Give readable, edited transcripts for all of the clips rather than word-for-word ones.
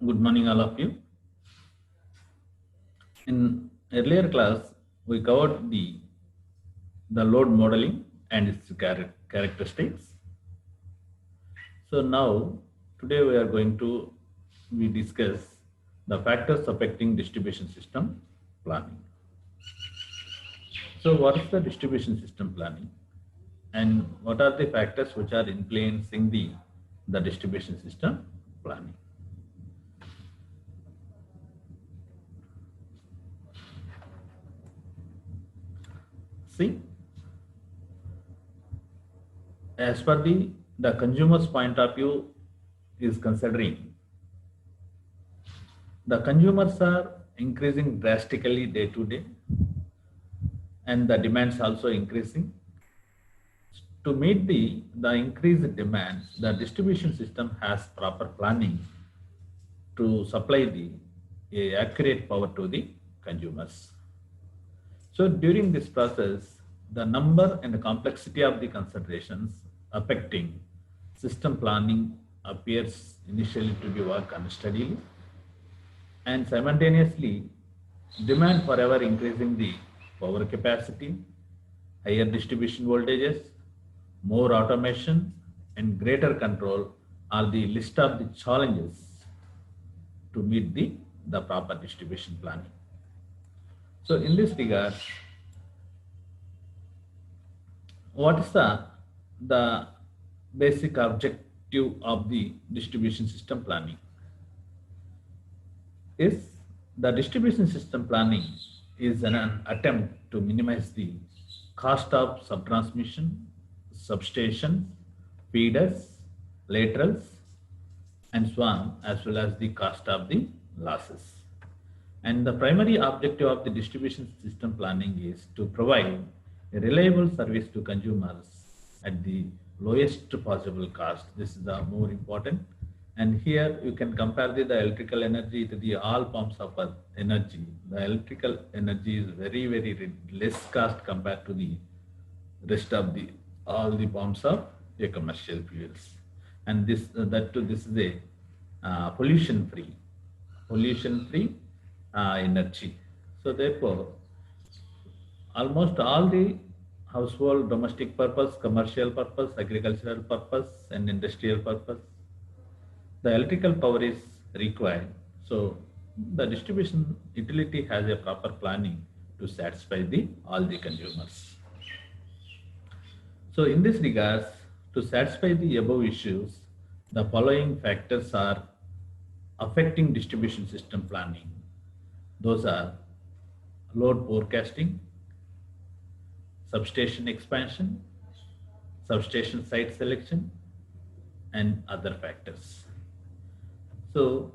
Good morning, all of you. In earlier class, we covered the load modeling and its characteristics. So now, today we are going to we discuss the factors affecting distribution system planning. So, what is the distribution system planning, and what are the factors which are influencing the distribution system planning? See, as per the consumer's point of view is considering, the consumers are increasing drastically day to day, and the demands also increasing. To meet the increased demands, the distribution system has proper planning to supply the accurate power to the consumers. So during this process, the number and the complexity of the considerations affecting system planning appears initially to be work unsteadily, and simultaneously demand for ever increasing the power capacity, higher distribution voltages, more automation, and greater control are the list of the challenges to meet the proper distribution planning. So in this regard, what is the basic objective of the distribution system planning? Is the distribution system planning is an attempt to minimize the cost of subtransmission, substations, feeders, laterals, and so on, as well as the cost of the losses. And the primary objective of the distribution system planning is to provide a reliable service to consumers at the lowest possible cost. This is the more important. And here you can compare the electrical energy to the all forms of energy. The electrical energy is very less cost compared to the rest of all the forms of commercial fuels. And this this is a pollution free energy. So therefore, almost all the household, domestic purpose, commercial purpose, agricultural purpose, and industrial purpose, the electrical power is required. So the distribution utility has a proper planning to satisfy all the consumers. So in this regards, to satisfy the above issues, the following factors are affecting distribution system planning. Those are load forecasting, substation expansion, substation site selection, and other factors. So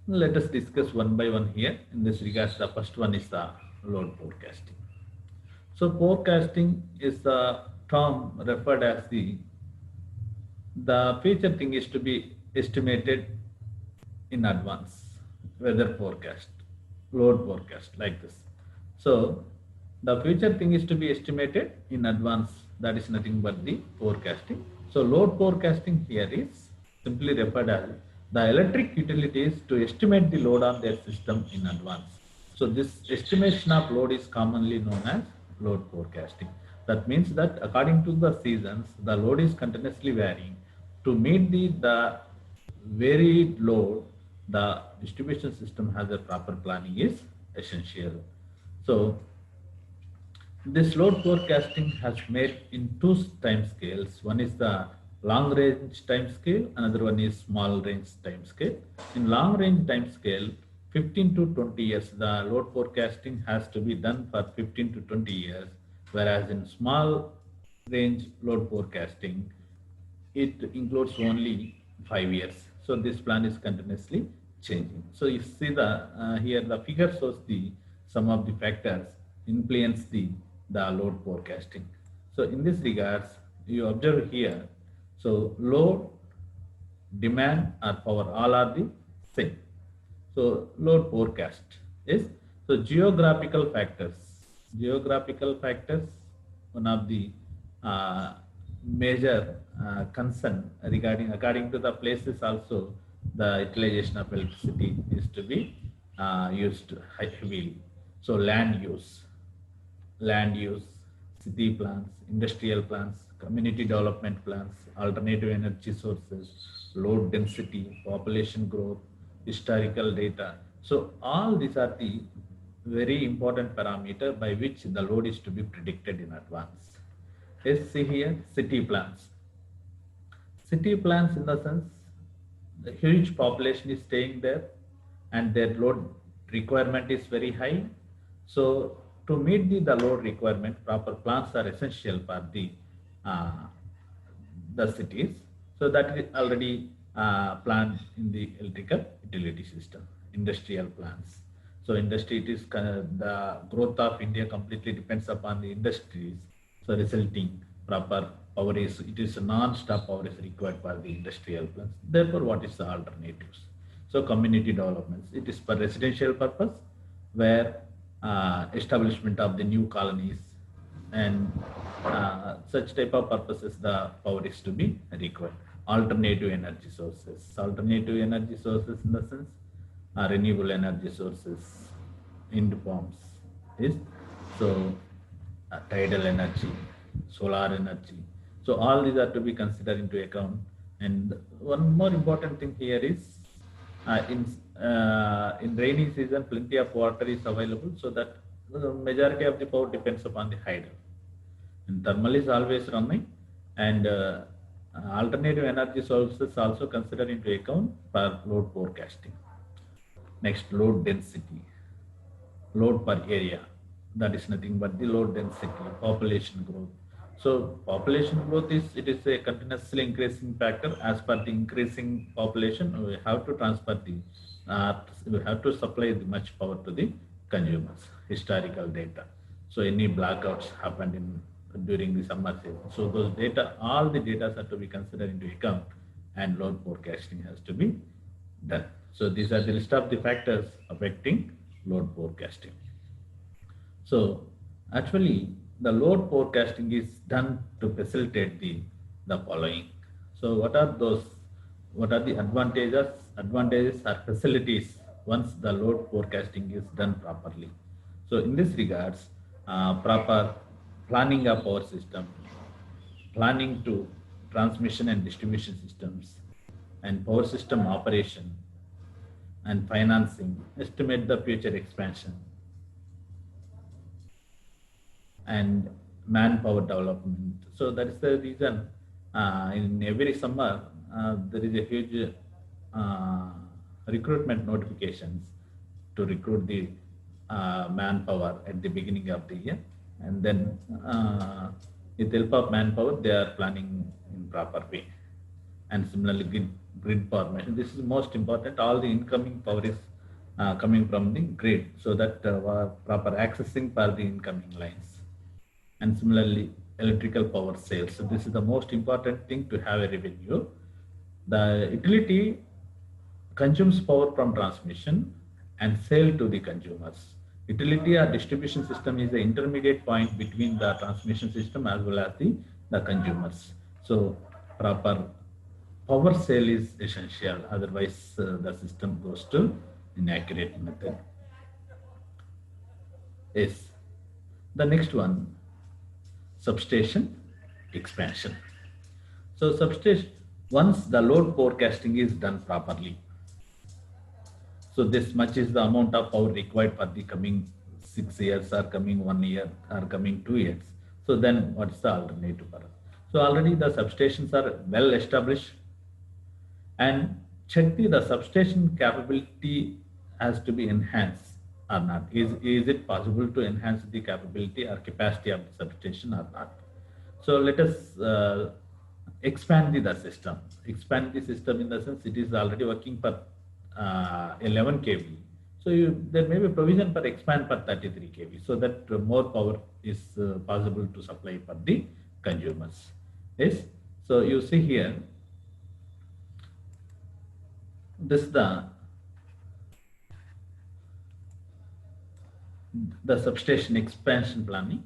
let us discuss one by one here. In this regards, the first one is the load forecasting. So forecasting is the term referred as the future thing is to be estimated in advance, weather forecast, load forecast, like this. So the future thing is to be estimated in advance. That is nothing but the forecasting. So load forecasting here is simply referred as the electric utilities to estimate the load on their system in advance. So this estimation of load is commonly known as load forecasting. That means that according to the seasons, the load is continuously varying. To meet the varied load, the distribution system has a proper planning is essential. So this load forecasting has made in two time scales. One is the long range time scale, another one is small range time scale. In long range time scale, 15 to 20 years, the load forecasting has to be done for 15 to 20 years, whereas in small range load forecasting, it includes only 5 years. So this plan is continuously changing. So you see here the figure shows some of the factors influence the load forecasting. So in this regards, you observe here, so load, demand, or power all are the same. So load forecast is, so geographical factors, one of the major concern regarding, according to the places also, the utilization of electricity is to be used heavily. So land use, city plans, industrial plans, community development plans, alternative energy sources, load density, population growth, historical data. So all these are the very important parameter by which the load is to be predicted in advance. Let's see here city plans. City plans in the sense the huge population is staying there and their load requirement is very high. So to meet the load requirement, proper plans are essential for uh, the cities. So that is already planned in the electrical utility system, industrial plans. So industry, it is the growth of India completely depends upon the industries. So resulting proper power is, it is a non-stop power is required for the industrial plants. Therefore, what is the alternatives? So community developments, it is for residential purpose, where establishment of the new colonies and such type of purposes the power is to be required. Alternative energy sources, in the sense renewable energy sources, wind farms is, so tidal energy, solar energy. So all these are to be considered into account. And one more important thing here is uh, in in rainy season, plenty of water is available, so that the majority of the power depends upon the hydro. And thermal is always running, and alternative energy sources also considered into account for load forecasting. Next, load density, load per area. That is nothing but the load density, population growth. So population growth is, it is a continuously increasing factor. As per the increasing population, we have to transfer the we have to supply the much power to the consumers. Historical data. So any blackouts happened in during the summer season. So those data, all the data are to be considered into account, and load forecasting has to be done. So these are the list of the factors affecting load forecasting. So actually the load forecasting is done to facilitate the following. So what are those? What are the advantages? Advantages are facilities once the load forecasting is done properly. So in this regards, proper planning of power system, planning to transmission and distribution systems, and power system operation and financing, estimate the future expansion, and manpower development. So that is the reason in every summer there is a huge recruitment notifications to recruit the manpower at the beginning of the year, and then with the help of manpower they are planning in proper way. And similarly grid formation, this is most important. All the incoming power is coming from the grid, so that proper accessing for the incoming lines. And similarly electrical power sales, so this is the most important thing to have a revenue. The utility consumes power from transmission and sale to the consumers. Utility or distribution system is the intermediate point between the transmission system as well as the consumers. So proper power sale is essential, otherwise the system goes to inaccurate method. Yes. The next one, substation expansion. So substation, once the load forecasting is done properly, so this much is the amount of power required for the coming 6 years or coming 1 year or coming 2 years. So then what is the alternative for us? So already the substations are well established, and check the substation capability has to be enhanced or not. Is it possible to enhance the capability or capacity of the substation or not? So let us expand the system. Expand the system in the sense it is already working for 11 kV. So there may be provision for expand for 33 kV, so that more power is possible to supply for the consumers. Yes. So you see here, this the substation expansion planning.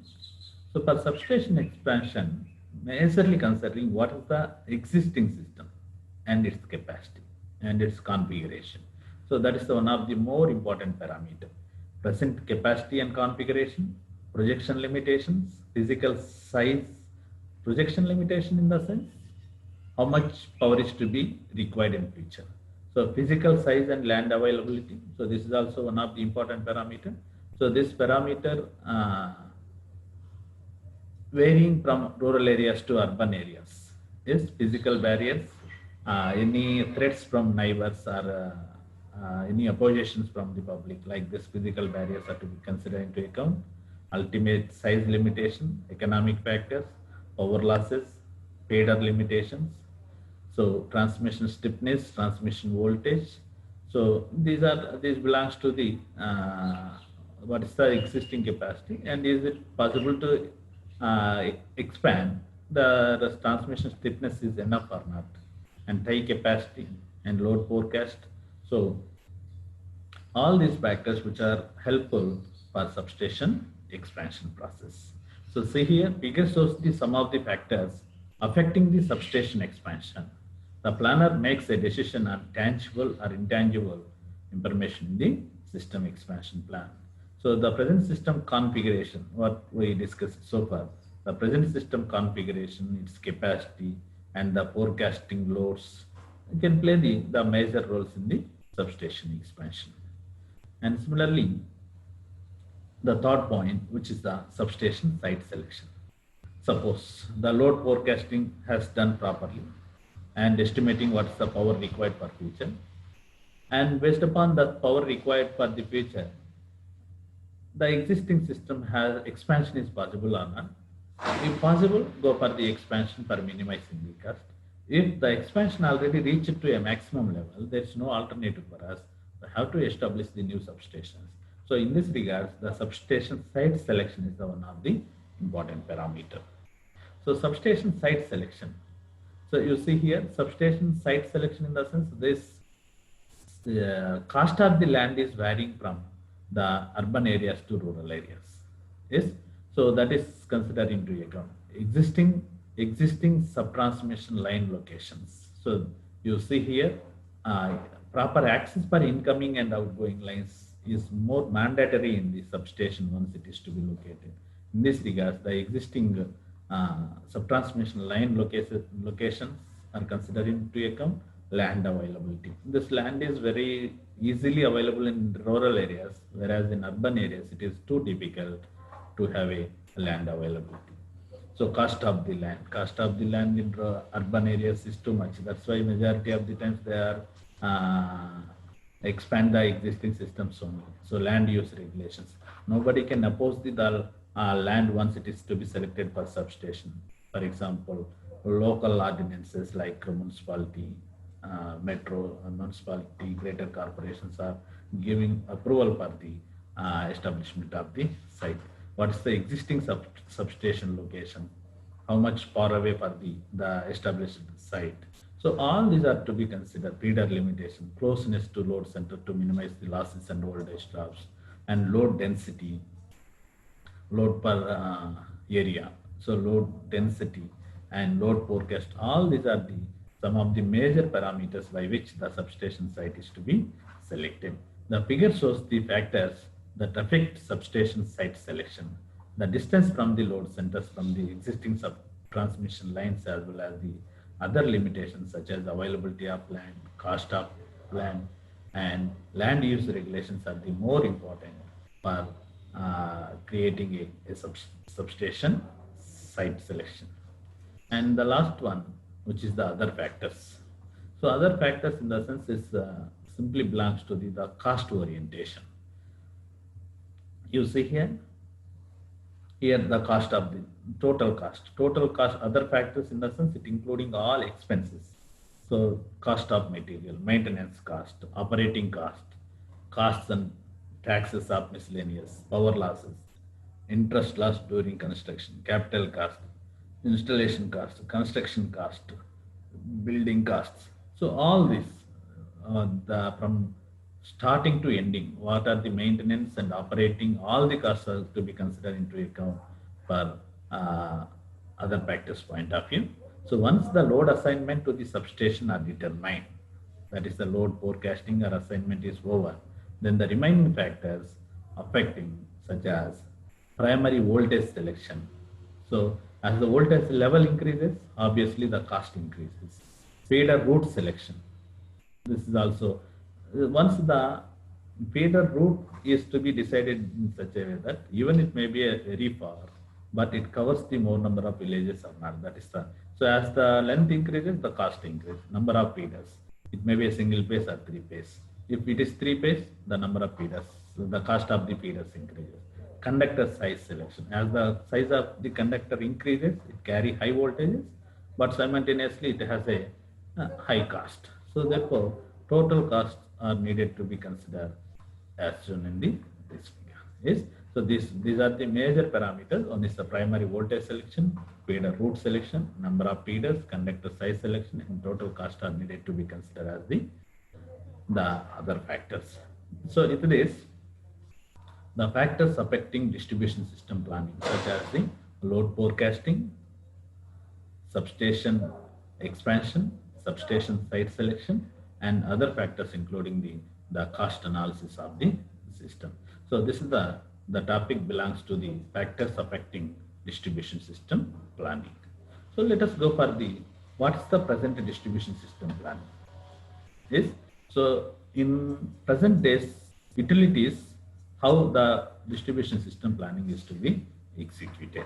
So for substation expansion, majorly considering what is the existing system and its capacity and its configuration. So that is one of the more important parameter. Present capacity and configuration, projection limitations, physical size, projection limitation in the sense how much power is to be required in future. So physical size and land availability. So this is also one of the important parameter. So this parameter varying from rural areas to urban areas is physical barriers, any threats from neighbors or any oppositions from the public, like this physical barriers are to be considered into account. Ultimate size limitation, economic factors, power losses, fader limitations, so transmission stiffness, transmission voltage. So these belongs to the what is the existing capacity, and is it possible to expand the transmission stiffness is enough or not, and tie capacity and load forecast. So all these factors which are helpful for substation expansion process. So see here, figure shows the some of the factors affecting the substation expansion. The planner makes a decision on tangible or intangible information in the system expansion plan. So the present system configuration, what we discussed so far, the present system configuration, its capacity and the forecasting loads can play the major roles in the substation expansion. And similarly, the third point, which is the substation site selection. Suppose the load forecasting has done properly and estimating what is the power required for future, and based upon the power required for the future, the existing system has expansion is possible or not. If possible, go for the expansion for minimizing the cost. If the expansion already reached to a maximum level, there is no alternative for us. We have to establish the new substations. So in this regard, the substation site selection is the one of the important parameter. So substation site selection. So you see here, substation site selection in the sense this cost of the land is varying from the urban areas to rural areas. Yes, so that is considered into account. Existing sub-transmission line locations. So you see here, proper access for incoming and outgoing lines is more mandatory in the substation once it is to be located. In this regard, the existing sub-transmission line locations are considered into account. Land availability. This land is very easily available in rural areas, whereas in urban areas it is too difficult to have a land availability. So cost of the land in urban areas is too much. That's why majority of the times they are expand the existing systems only. So land use regulations. Nobody can oppose the land once it is to be selected for substation. For example, local ordinances like municipality, metro, municipality, greater corporations are giving approval for the establishment of the site. What is the existing substation location? How much far away for the established site? So all these are to be considered. Feeder limitation, closeness to load center to minimize the losses and voltage drops, and load density, load per area. So load density and load forecast, all these are some of the major parameters by which the substation site is to be selected. The figure shows the factors that affect substation site selection. The distance from the load centers from the existing transmission lines, as well as the other limitations such as availability of land, cost of land, and land use regulations are the more important for creating a substation site selection. And the last one, which is the other factors. So other factors in the sense is simply belongs to the cost orientation. You see here the cost of the total cost, other factors in the sense it including all expenses. So cost of material, maintenance cost, operating cost, costs and taxes of miscellaneous, power losses, interest loss during construction, capital cost, installation cost, construction cost, building costs. So all this, from starting to ending, what are the maintenance and operating, all the costs are to be considered into account for other factors point of view. So once the load assignment to the substation are determined, that is the load forecasting or assignment is over, then the remaining factors affecting such as primary voltage selection. So as the voltage level increases, obviously the cost increases. Feeder route selection. This is also once the feeder route is to be decided in such a way that even it may be a very far, but it covers the more number of villages or not. That is the so as the length increases, the cost increases. Number of feeders. It may be a single phase or three phase. If it is three phase, the number of feeders, so the cost of the feeders increases. Conductor size selection. As the size of the conductor increases, it carry high voltages, but simultaneously it has a high cost. So therefore, total costs are needed to be considered as shown in this figure. Yes. So these are the major parameters. One is the primary voltage selection, feeder route selection, number of feeders, conductor size selection, and total cost are needed to be considered as the other factors. So it is the factors affecting distribution system planning, such as the load forecasting, substation expansion, substation site selection, and other factors including the cost analysis of the system. So this is the topic belongs to the factors affecting distribution system planning. So let us go for what is the present distribution system planning? Yes. So in present days utilities, how the distribution system planning is to be executed.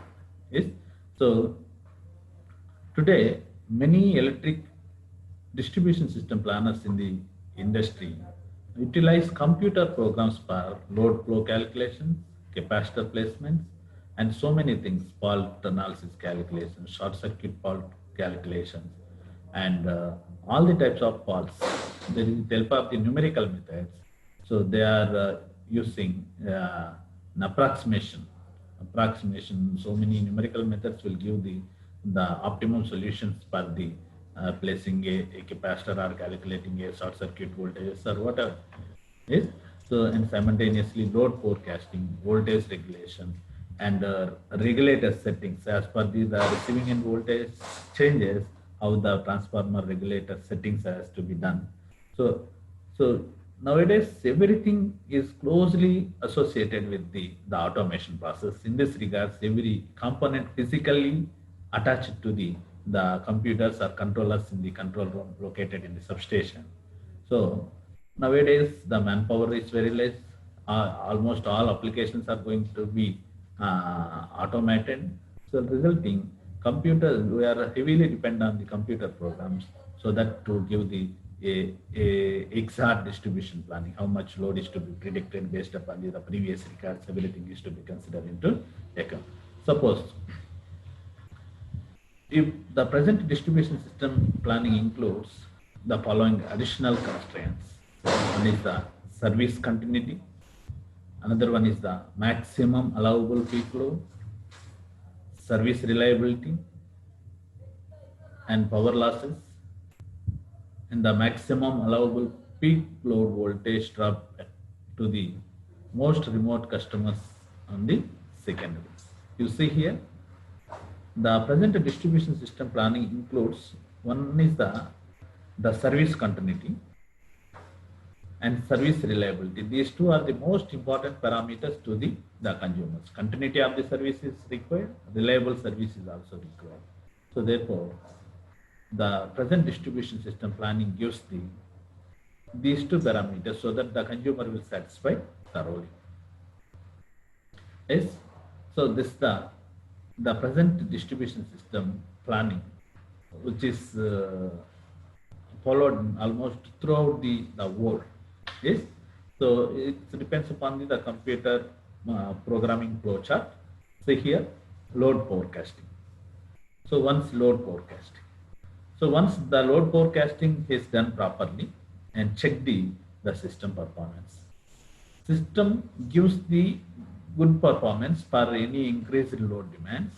Yes. So today many electric distribution system planners in the industry utilize computer programs for load flow calculations, capacitor placements, and so many things, fault analysis calculations, short circuit fault calculations, and all the types of faults. There is the help of the numerical methods. So they are using an approximation. So many numerical methods will give the optimum solutions for the placing a capacitor or calculating a short circuit voltages or whatever. Yes. So and simultaneously load forecasting, voltage regulation, and regulator settings as per the receiving end voltage changes, how the transformer regulator settings has to be done. So nowadays everything is closely associated with the automation process. In this regards, every component physically attached to the computers or controllers in the control room located in the substation. So nowadays the manpower is very less. Almost all applications are going to be automated. So resulting computers, we are heavily dependent on the computer programs, so that to give the exact distribution planning, how much load is to be predicted based upon the previous records, everything is to be considered into account. Suppose if the present distribution system planning includes the following additional constraints. One is the service continuity. Another one is the maximum allowable peak load, service reliability, and power losses, and the maximum allowable peak load voltage drop to the most remote customers on the secondary. You see here, the present distribution system planning includes one is the service continuity and service reliability. These two are the most important parameters to the consumers. Continuity of the service is required, reliable service is also required. So therefore, the present distribution system planning gives these two parameters so that the consumer will satisfy thoroughly. Yes. So this the present distribution system planning, which is followed almost throughout the world. Yes. So it depends upon the computer programming flow chart. So here, load forecasting. So once load forecasting. So once the load forecasting is done properly and check the system performance. System gives the good performance for any increased load demands.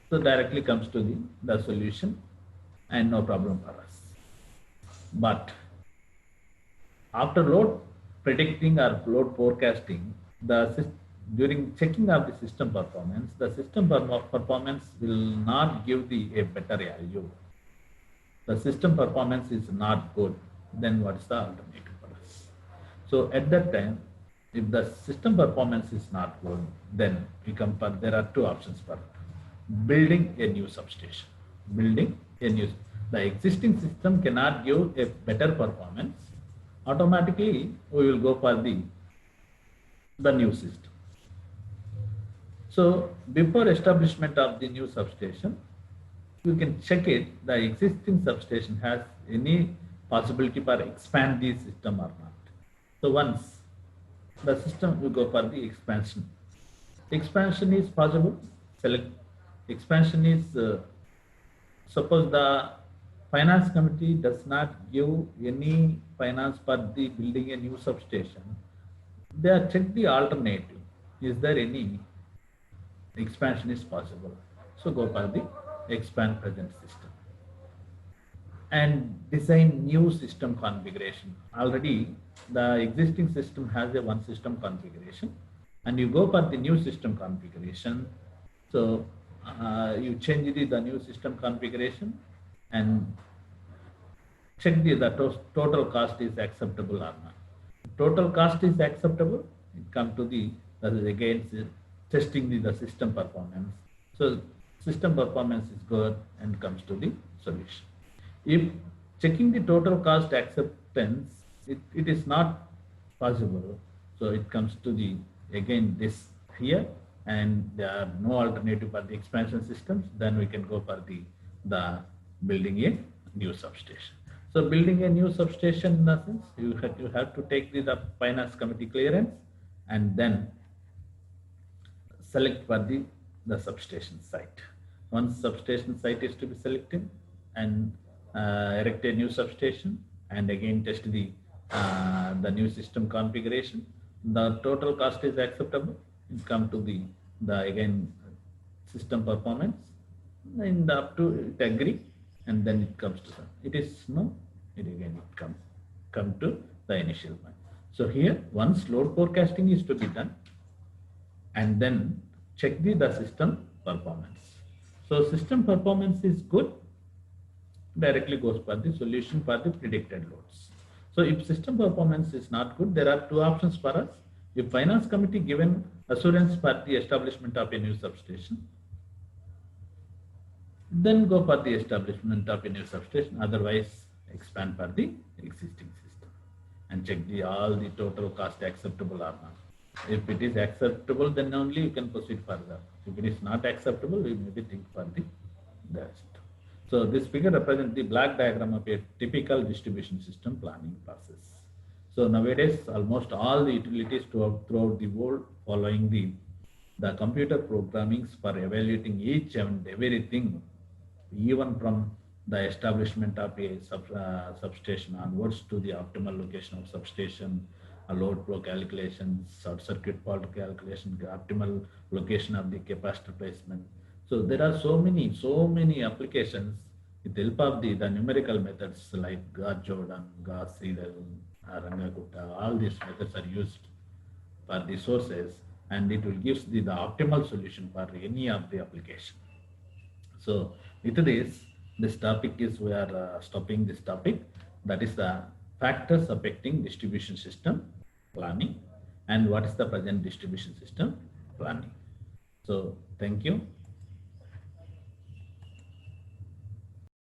So directly comes to the solution and no problem for us. But after load predicting or load forecasting, during checking of the system performance, the system performance will not give a better value. The system performance is not good. then what is the alternative for us? So at that time, if the system performance is not good, then we come for, there are two options for building a new substation. Building a new, the existing system cannot give a better performance. Automatically, we will go for the new system. So before establishment of the new substation, you can check it, the existing substation has any possibility for expand the system or not. So once the system, you go for the expansion. Expansion is possible. Select expansion is suppose the finance committee does not give any finance for the building a new substation. They are check the alternative. Is there any expansion is possible? So go for the expand present system and design new system configuration. Already the existing system has a one system configuration and you go for the new system configuration. So you change the new system configuration and check the total cost is acceptable or not. Total cost is acceptable, it come to the, that is again testing the system performance. So system performance is good and comes to the solution. If checking the total cost acceptance, it is not possible. So it comes to the, again this here, and there are no alternative for the expansion systems, then we can go for the building a new substation. So building a new substation, in a sense, you have to take the finance committee clearance and then select for the substation site. Once substation site is to be selected and erect a new substation and again test the new system configuration. The total cost is acceptable. It come to the again system performance and up to it agree, and then it comes to some. It is no. It again it come to the initial point. So here once load forecasting is to be done, and then check the system performance. So system performance is good, directly goes for the solution for the predicted loads. So if system performance is not good, there are two options for us. If finance committee given assurance for the establishment of a new substation, then go for the establishment of a new substation. Otherwise, expand for the existing system and check all the total cost acceptable or not. If it is acceptable, then only you can proceed further. If it is not acceptable, we maybe think for the rest. So this figure represents the block diagram of a typical distribution system planning process. So nowadays, almost all the utilities throughout the world following the computer programmings for evaluating each and everything, even from the establishment of a substation onwards to the optimal location of substation, a load flow calculation, short circuit fault calculation, optimal location of the capacitor placement. So there are so many applications with the help of the numerical methods like Gauss Jordan, Gauss Seidel, Rangakutta. All these methods are used for the sources, and it will give the optimal solution for any of the application. So with this topic is, we are stopping this topic. That is the factors affecting distribution system planning and what is the present distribution system planning. So thank you.